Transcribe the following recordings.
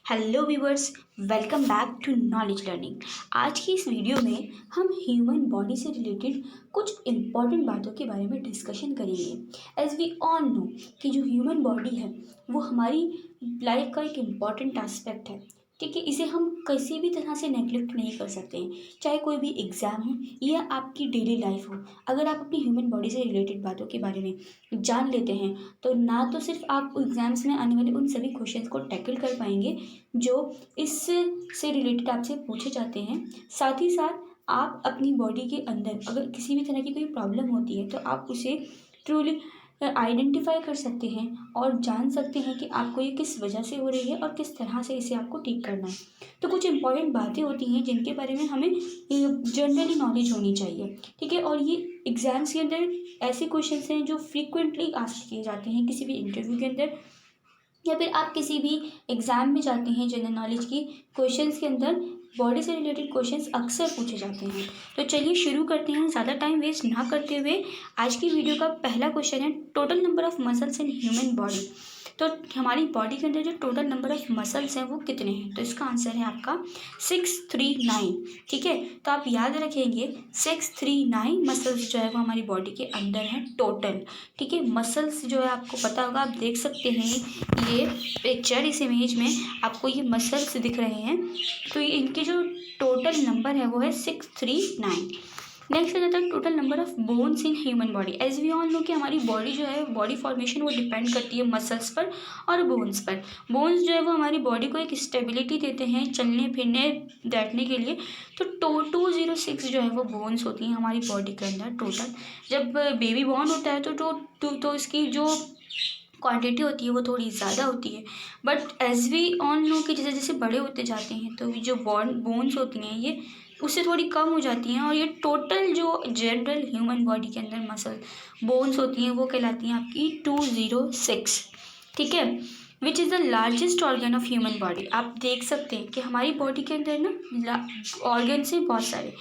Hello viewers, welcome back to knowledge learning. आज की इस वीडियो में हम ह्यूमन बॉडी से रिलेटेड कुछ इम्पॉर्टेंट बातों के बारे में डिस्कशन करेंगे। एज वी ऑल नो कि जो ह्यूमन बॉडी है वो हमारी लाइफ का एक इम्पॉर्टेंट एस्पेक्ट है। ठीक है, इसे हम किसी भी तरह से नेग्लेक्ट नहीं कर सकते हैं, चाहे कोई भी एग्ज़ाम हो या आपकी डेली लाइफ हो। अगर आप अपनी ह्यूमन बॉडी से रिलेटेड बातों के बारे में जान लेते हैं तो ना तो सिर्फ आप एग्ज़ाम्स में आने वाले उन सभी क्वेश्चंस को टैकल कर पाएंगे जो इससे रिलेटेड आपसे पूछे जाते हैं, साथ ही साथ आप अपनी बॉडी के अंदर अगर किसी भी तरह की कोई प्रॉब्लम होती है तो आप उसे ट्रूली आइडेंटिफाई कर सकते हैं और जान सकते हैं कि आपको ये किस वजह से हो रही है और किस तरह से इसे आपको ठीक करना है। तो कुछ इंपॉर्टेंट बातें होती हैं जिनके बारे में हमें जनरली नॉलेज होनी चाहिए। ठीक है, और ये एग्जाम्स के अंदर ऐसे क्वेश्चंस हैं जो फ्रीक्वेंटली आस्क किए जाते हैं किसी भी इंटरव्यू के अंदर, या फिर आप किसी भी एग्ज़ाम में जाते हैं जनरल नॉलेज की क्वेश्चंस के अंदर बॉडी से रिलेटेड क्वेश्चंस अक्सर पूछे जाते हैं। तो चलिए शुरू करते हैं ज़्यादा टाइम वेस्ट ना करते हुए। आज की वीडियो का पहला क्वेश्चन है, total number of muscles in human body. तो हमारी बॉडी के अंदर जो टोटल नंबर ऑफ मसल्स हैं वो कितने हैं? तो इसका आंसर है आपका 639। ठीक है, तो आप याद रखेंगे 639 मसल्स जो है वो हमारी बॉडी के अंदर हैं टोटल। ठीक है, मसल्स जो है आपको पता होगा, आप देख सकते हैं ये पिक्चर, इस इमेज में आपको ये मसल्स दिख रहे हैं। तो ये इनके जो टोटल नंबर है वो है 639। नेक्स्ट आ जाता है total number of bones in human body. As we all know कि हमारी बॉडी जो है, बॉडी फॉर्मेशन वो डिपेंड करती है मसल्स पर और बोन्स पर। बोन्स जो है वो हमारी बॉडी को एक स्टेबिलिटी देते हैं चलने फिरने बैठने के लिए। तो 206 जो है वो बोन्स होती हैं हमारी बॉडी के अंदर टोटल। जब बेबी बॉर्न होता है तो इसकी जो क्वांटिटी होती है वो थोड़ी ज़्यादा होती है, but as we all know कि जैसे जैसे बड़े होते जाते हैं तो जो बोन्स होती हैं ये उससे थोड़ी कम हो जाती हैं, और ये टोटल जो जनरल ह्यूमन बॉडी के अंदर मसल बोन्स होती हैं वो कहलाती हैं आपकी 206। ठीक है, which is the largest organ of human body. आप देख सकते हैं कि हमारी बॉडी के अंदर ना ऑर्गन्स हैं बहुत सारे।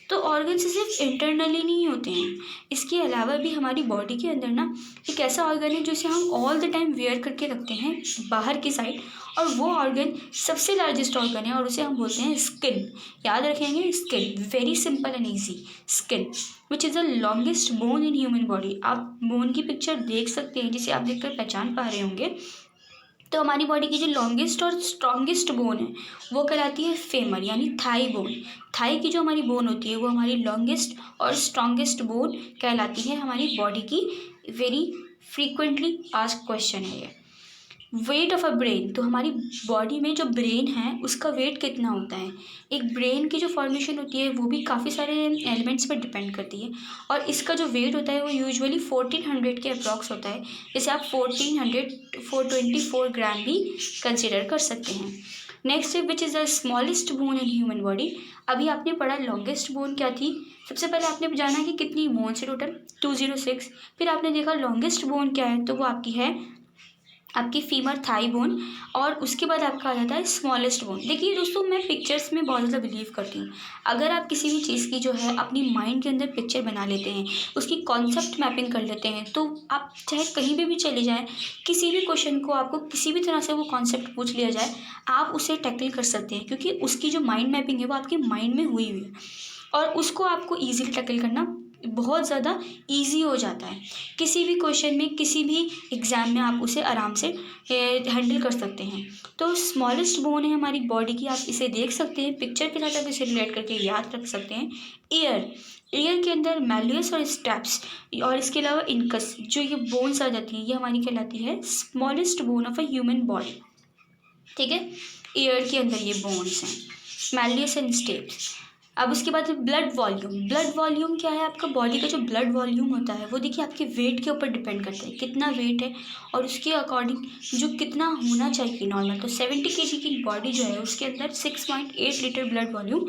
तो ऑर्गन्स सिर्फ इंटरनली नहीं होते हैं, इसके अलावा भी हमारी बॉडी के अंदर ना एक ऐसा ऑर्गन है जिसे हम ऑल द टाइम वेयर करके रखते हैं बाहर की साइड, और वो ऑर्गन सबसे लार्जेस्ट ऑर्गन है और उसे हम बोलते हैं स्किन। याद रखेंगे, skin, very simple and easy. Skin which is the longest bone in human body. आप बोन की पिक्चर देख सकते हैं जिसे आप देखकर पहचान पा रहे होंगे। तो हमारी बॉडी की जो लॉन्गेस्ट और स्ट्रॉन्गेस्ट बोन है वो कहलाती है फेमर, यानी थाई बोन। थाई की जो हमारी बोन होती है वो हमारी लॉन्गेस्ट और स्ट्रॉन्गेस्ट बोन कहलाती है हमारी बॉडी की। वेरी फ्रीक्वेंटली आस्क्ड क्वेश्चन है ये। वेट ऑफ अ ब्रेन, तो हमारी बॉडी में जो ब्रेन है उसका वेट कितना होता है। एक ब्रेन की जो फॉर्मेशन होती है वो भी काफ़ी सारे एलिमेंट्स पर डिपेंड करती है, और इसका जो वेट होता है वो यूजुअली 1400 के अप्रॉक्स होता है, जिसे आप 424 ग्राम भी कंसिडर कर सकते हैं। नेक्स्ट है, which is the smallest bone in human body. अभी आपने पढ़ा लॉन्गेस्ट बोन क्या थी, सबसे पहले आपने जाना कि कितनी बोन है टोटल 206, फिर आपने देखा लॉन्गेस्ट बोन क्या है, तो वो आपकी है आपकी फीमर थाई बोन, और उसके बाद आपका आ जाता है स्मॉलेस्ट बोन। देखिए दोस्तों, मैं पिक्चर्स में बहुत ज़्यादा बिलीव करती हूँ। अगर आप किसी भी चीज़ की जो है अपनी माइंड के अंदर पिक्चर बना लेते हैं, उसकी कॉन्सेप्ट मैपिंग कर लेते हैं, तो आप चाहे कहीं भी चले जाएँ, किसी भी क्वेश्चन को आपको किसी भी तरह से वो कॉन्सेप्ट पूछ लिया जाए, आप उसे टैकल कर सकते हैं, क्योंकि उसकी जो माइंड मैपिंग है वो आपके माइंड में हुई हुई है, और उसको आपको ईजिली टैकल करना बहुत ज़्यादा ईजी हो जाता है। किसी भी क्वेश्चन में, किसी भी एग्ज़ाम में आप उसे आराम से हैंडल कर सकते हैं। तो स्मॉलेस्ट बोन है हमारी बॉडी की, आप इसे देख सकते हैं पिक्चर के साथ, आप इसे रिलेट करके याद रख सकते हैं। ईयर के अंदर मैलियस और स्टेप्स, और इसके अलावा इनकस, जो ये बोन्स आ जाती हैं ये हमारी कहलाती है smallest bone of a human body. ठीक है, ईयर के अंदर ये बोन्स हैं, मैलियस एंड स्टेप्स। अब उसके बाद ब्लड वॉल्यूम। ब्लड वॉल्यूम क्या है, आपका बॉडी का जो ब्लड वॉल्यूम होता है वो देखिए आपके वेट के ऊपर डिपेंड करता है, कितना वेट है और उसके अकॉर्डिंग जो कितना होना चाहिए नॉर्मल। तो 70 kg की बॉडी जो है उसके अंदर 6.8 लीटर ब्लड वॉल्यूम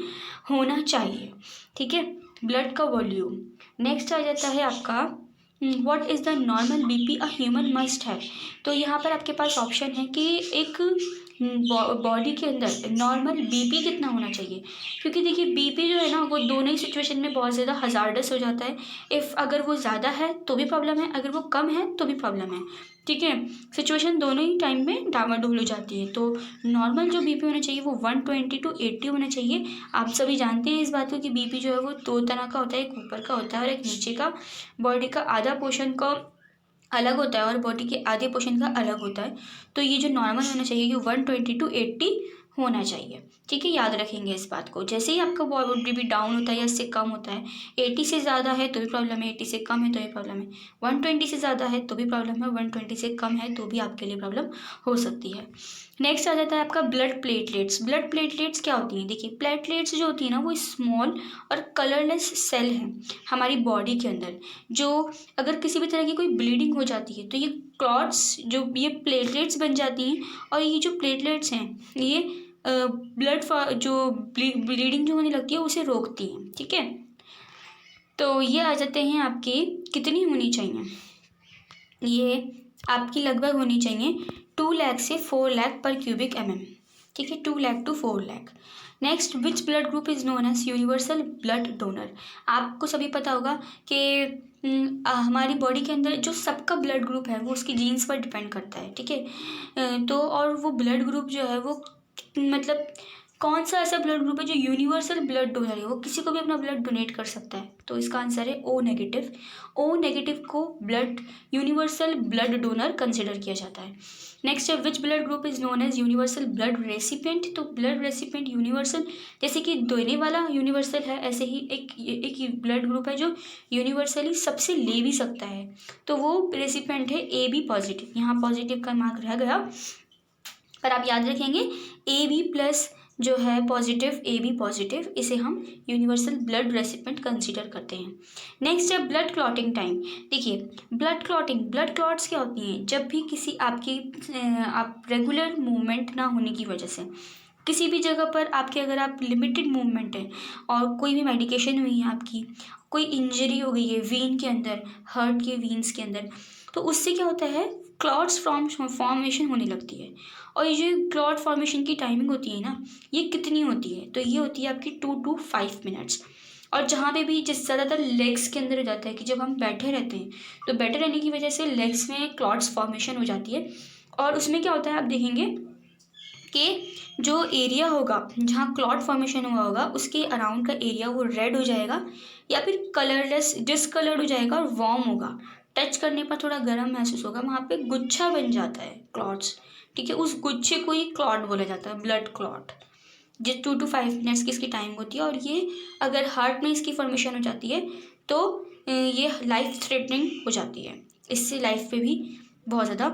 होना चाहिए। ठीक है, ब्लड का वॉल्यूम। नेक्स्ट आ जाता है आपका what is the normal BP a human must have. तो यहाँ पर आपके पास ऑप्शन है कि एक बॉडी के अंदर नॉर्मल बीपी कितना होना चाहिए, क्योंकि देखिए बीपी जो है ना वो दोनों ही सिचुएशन में बहुत ज़्यादा हज़ार्डस हो जाता है। इफ़ अगर वो ज़्यादा है तो भी प्रॉब्लम है, अगर वो कम है तो भी प्रॉब्लम है, ठीक है। सिचुएशन दोनों ही टाइम में डामाडोल हो जाती है। तो नॉर्मल जो बीपी होना चाहिए वो 120 to 80 होना चाहिए। आप सभी जानते हैं इस बात को कि बीपी जो है वो दो तरह का होता है, एक ऊपर का होता है और एक नीचे का। बॉडी का आधा पोर्शन का अलग होता है और बॉडी के आधे पोर्शन का अलग होता है। तो ये जो नॉर्मल होना चाहिए ये 120 to 80 होना चाहिए, ठीक है। याद रखेंगे इस बात को। जैसे ही आपका बॉडी भी डाउन होता है या इससे कम होता है, 80 से ज़्यादा है तो भी प्रॉब्लम है, 80 से कम है तो भी प्रॉब्लम है, 120 से ज़्यादा है तो भी प्रॉब्लम है, 120 से कम है तो भी आपके लिए प्रॉब्लम हो सकती है। नेक्स्ट आ जाता है आपका ब्लड प्लेटलेट्स। ब्लड प्लेटलेट्स क्या होती हैं? देखिए प्लेटलेट्स जो होती है ना वो स्मॉल और कलरलेस सेल हैं हमारी बॉडी के अंदर, जो अगर किसी भी तरह की कोई ब्लीडिंग हो जाती है तो ये क्लॉट्स जो ये प्लेटलेट्स बन जाती हैं, और ये जो प्लेटलेट्स हैं ये ब्लड जो ब्लीडिंग जो होने लगती है उसे रोकती हैं, ठीक है। तो ये आ जाते हैं आपकी कितनी होनी चाहिए, ये आपकी लगभग होनी चाहिए 2 लाख से 4 लाख पर क्यूबिक mm, ठीक है, 2 lakh to 4 lakh. Next, which blood group is known as universal blood donor. आपको सभी पता होगा कि हमारी बॉडी के अंदर जो सबका ब्लड ग्रुप है वो उसकी जीन्स पर डिपेंड करता है, ठीक है। तो और वो ब्लड ग्रुप जो है वो मतलब कौन सा ऐसा ब्लड ग्रुप है जो यूनिवर्सल ब्लड डोनर है, वो किसी को भी अपना ब्लड डोनेट कर सकता है। तो इसका आंसर है ओ नेगेटिव। ओ नेगेटिव को blood universal blood donor consider किया जाता है। नेक्स्ट है which blood group is known as universal blood recipient. तो ब्लड रेसिपिएंट यूनिवर्सल, जैसे कि देने वाला यूनिवर्सल है, ऐसे ही एक ब्लड ग्रुप है जो यूनिवर्सली सबसे ले भी सकता है, तो वो रेसिपिएंट है ए बी पॉजिटिव। यहाँ पॉजिटिव का मार्क रह गया, पर आप याद रखेंगे ए बी प्लस जो है पॉजिटिव, ए बी पॉजिटिव, इसे हम यूनिवर्सल ब्लड रेसिपिएंट कंसीडर करते हैं। नेक्स्ट है ब्लड क्लॉटिंग टाइम। देखिए ब्लड क्लॉट्स क्या होती हैं? जब भी किसी आपकी आप रेगुलर मूवमेंट ना होने की वजह से किसी भी जगह पर आपके, अगर आप लिमिटेड मूवमेंट है और कोई भी मेडिकेशन हुई है आपकी, कोई इंजरी हो गई है वीन के अंदर, हार्ट के वीन्स के अंदर, तो उससे क्या होता है क्लॉट्स फॉर्मेशन होने लगती है। और ये जो क्लॉट फॉर्मेशन की टाइमिंग होती है ना, ये कितनी होती है? तो ये होती है आपकी 2 to 5 मिनट्स। और जहाँ पे भी जिस ज़्यादातर लेग्स के अंदर हो जाता है कि जब हम बैठे रहते हैं तो बैठे रहने की वजह से लेग्स में क्लॉट्स फॉर्मेशन हो जाती है, और उसमें क्या होता है आप देखेंगे कि जो एरिया होगा जहाँ क्लॉट फॉर्मेशन हुआ होगा उसके अराउंड का एरिया वो रेड हो जाएगा या फिर कलरलेस डिसकलर्ड हो जाएगा और वार्म होगा, टच करने पर थोड़ा गर्म महसूस होगा, वहाँ पे गुच्छा बन जाता है क्लॉट्स, ठीक है। उस गुच्छे को ही क्लॉट बोला जाता है, ब्लड क्लॉट। जो 2 to 5 मिनट्स की इसकी टाइम होती है, और ये अगर हार्ट में इसकी फॉर्मेशन हो जाती है तो ये लाइफ थ्रेटनिंग हो जाती है, इससे लाइफ पे भी बहुत ज़्यादा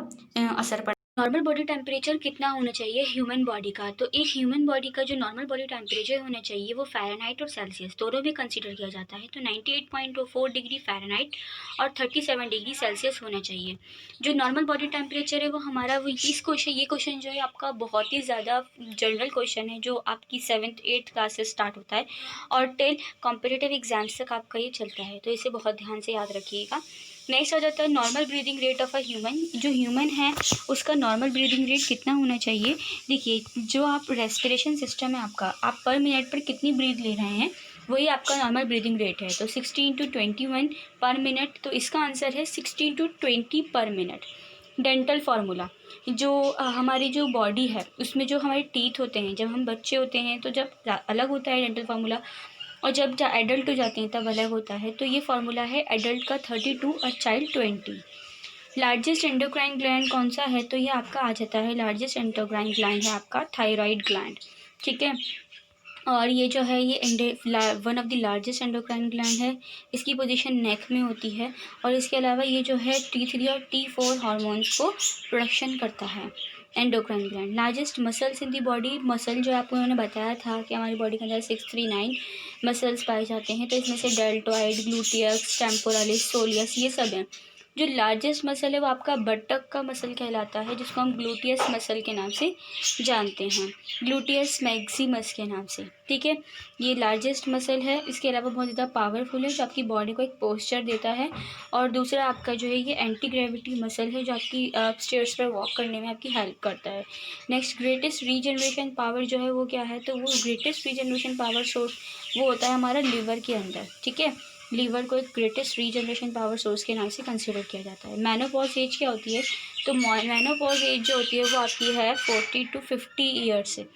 असर पड़ता है। नॉर्मल बॉडी टेम्परेचर कितना होना चाहिए ह्यूमन बॉडी का? तो एक ह्यूमन बॉडी का जो नॉर्मल बॉडी टेम्परेचर होना चाहिए वो फ़ारेनहाइट और सेल्सियस दोनों भी कंसीडर किया जाता है। तो 98.4 डिग्री फ़ारेनहाइट और 37 डिग्री सेल्सियस होना चाहिए। जो नॉर्मल बॉडी टेम्परेचर है वो हमारा वो ये क्वेश्चन जो है आपका बहुत ही ज़्यादा जनरल क्वेश्चन है, जो आपकी 7th 8th क्लास से स्टार्ट होता है और टिल कॉम्पिटिटिव एग्जाम्स तक आपका ये चलता है, तो इसे बहुत ध्यान से याद रखिएगा। नेक्स्ट आ जाता है normal breathing rate of a human. जो ह्यूमन है उसका नॉर्मल ब्रीदिंग रेट कितना होना चाहिए? देखिए जो आप रेस्पिरेशन सिस्टम है आपका, आप पर मिनट पर कितनी ब्रीथ ले रहे हैं वही आपका नॉर्मल ब्रीदिंग रेट है। तो 16 to 21 पर मिनट, तो इसका आंसर है 16 to 20 पर मिनट। डेंटल फार्मूला, जो हमारी जो बॉडी है उसमें जो हमारे टीथ होते हैं, जब हम बच्चे होते हैं तो जब अलग होता है डेंटल फार्मूला, और जब एडल्ट हो जाते हैं तब अलग होता है। तो ये फार्मूला है एडल्ट का 32 और चाइल्ड 20। लार्जेस्ट एंडोक्राइन ग्लैंड कौन सा है? तो ये आपका आ जाता है, लार्जेस्ट एंडोक्राइन ग्लैंड है आपका थायराइड ग्लैंड, ठीक है। और ये जो है ये one of the largest endocrine gland है, इसकी पोजीशन नेक में होती है, और इसके अलावा ये जो है T3 और T4 हार्मोन्स को प्रोडक्शन करता है endocrine gland. Largest muscles in the body, muscle जो आपको मैंने बताया था कि हमारी बॉडी के अंदर 639 मसल्स पाए जाते हैं, तो इसमें से डेल्टॉइड, ग्लूटियस, टेम्पोरालिस, सोलियस ये सब हैं। जो लार्जेस्ट मसल है वो आपका बटक का मसल कहलाता है, जिसको हम ग्लूटियस मसल के नाम से जानते हैं, ग्लूटियस मैक्सिमस के नाम से। ठीक है, ये लार्जेस्ट मसल है। इसके अलावा बहुत ज़्यादा पावरफुल है, जो आपकी बॉडी को एक पोस्चर देता है। और दूसरा आपका जो है ये एंटी ग्रेविटी मसल है, जो आपकी स्टेयर्स पर वॉक करने में आपकी हेल्प करता है। नेक्स्ट, ग्रेटेस्ट रीजनरेशन पावर जो है वो क्या है, तो वो ग्रेटेस्ट रीजनरेशन पावर सोर्स वो होता है हमारा लिवर के अंदर। ठीक है, लीवर को एक ग्रेटेस्ट रीजनरेशन पावर सोर्स के नाम से कंसिडर किया जाता है। मेनोपॉज एज क्या होती है, तो मेनोपॉज एज जो होती है वो आपकी है 40 to 50 ईयर्स से।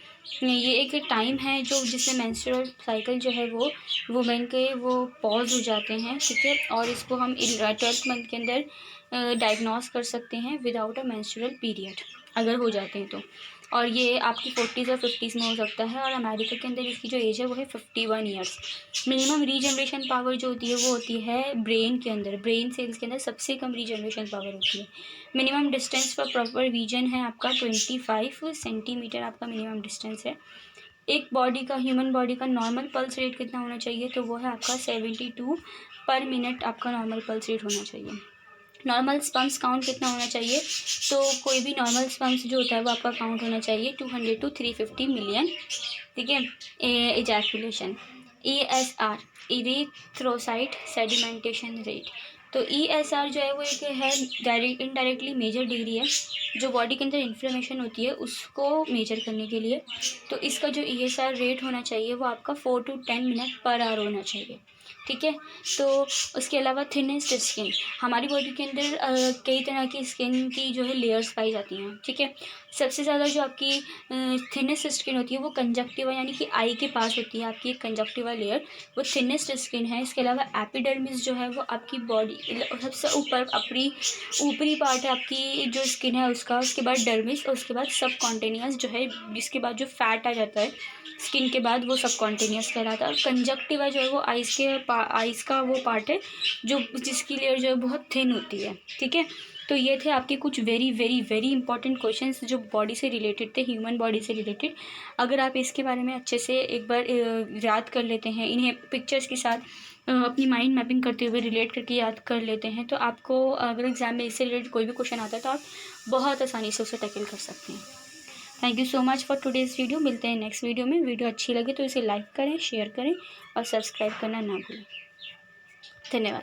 ये एक टाइम है जो जिसमें मेंस्ट्रुअल साइकिल जो है वो वुमेन के वो पॉज हो जाते हैं। ठीक है, और इसको हम 12th मंथ के अंदर डायग्नोस कर सकते हैं विदाउट अ मेंस्ट्रुअल पीरियड, अगर हो जाते हैं तो। और ये आपकी 40s और 50s में हो सकता है। और अमेरिका के अंदर इसकी जो एज है वो है 51 ईयर्स। मिनिमम रीजनरेशन पावर जो होती है वो होती है ब्रेन के अंदर, ब्रेन सेल्स के अंदर सबसे कम रीजनरेशन पावर होती है। Minimum distance for proper vision है आपका 25 सेंटीमीटर, आपका मिनिमम डिस्टेंस है। एक बॉडी का, ह्यूमन बॉडी का नॉर्मल पल्स रेट कितना होना चाहिए, तो वो है आपका 72 पर मिनट आपका नॉर्मल पल्स रेट होना चाहिए। नॉर्मल स्पम्स काउंट कितना होना चाहिए, तो कोई भी नॉर्मल स्पम्स जो होता है वो आपका काउंट होना चाहिए 200 to 350 मिलियन। ठीक है, ejaculation. ESR, erythrocyte sedimentation rate. तो ESR जो है वो एक है इनडायरेक्टली मेजर डिग्री है, जो बॉडी के अंदर इन्फ्लेमेशन होती है उसको मेजर करने के लिए। तो इसका जो ESR रेट होना चाहिए वो आपका 4 to 10 मिनट पर आवर होना चाहिए। ठीक है, तो उसके अलावा थिनेस्ट स्किन, हमारी बॉडी के अंदर कई तरह की स्किन की जो है लेयर्स पाई जाती हैं। ठीक है, सबसे ज़्यादा जो आपकी थिनेस्ट स्किन होती है वो कंजक्टिवा यानी कि आई के पास होती है, आपकी एक कंजक्टिवा लेयर, वो थिनेस्ट स्किन है। इसके अलावा एपिडर्मिस जो है वो आपकी बॉडी सबसे ऊपर अपनी ऊपरी पार्ट है आपकी जो स्किन है उसका। उसके बाद डर्मिस, और उसके बाद सब कॉन्टेनियस जो है, जिसके बाद जो फैट आ जाता है स्किन के बाद, वो सब कॉन्टेनियस कहलाता है। और कंजक्टिवा जो है वो आइस का वो पार्ट है जो जिसकी लेयर जो है बहुत थिन होती है। ठीक है, तो ये थे आपके कुछ very very very important questions जो बॉडी से रिलेटेड थे, ह्यूमन बॉडी से रिलेटेड। अगर आप इसके बारे में अच्छे से एक बार याद कर लेते हैं, इन्हें पिक्चर्स के साथ अपनी माइंड मैपिंग करते हुए रिलेट करके याद कर लेते हैं, तो आपको अगर एग्जाम में इससे रिलेटेड कोई भी क्वेश्चन आता है तो आप बहुत आसानी से उसे टैकल कर सकते हैं। Thank you so much for today's video. मिलते हैं नेक्स्ट वीडियो में। वीडियो अच्छी लगे तो इसे लाइक करें, शेयर करें और सब्सक्राइब करना ना भूलें। धन्यवाद।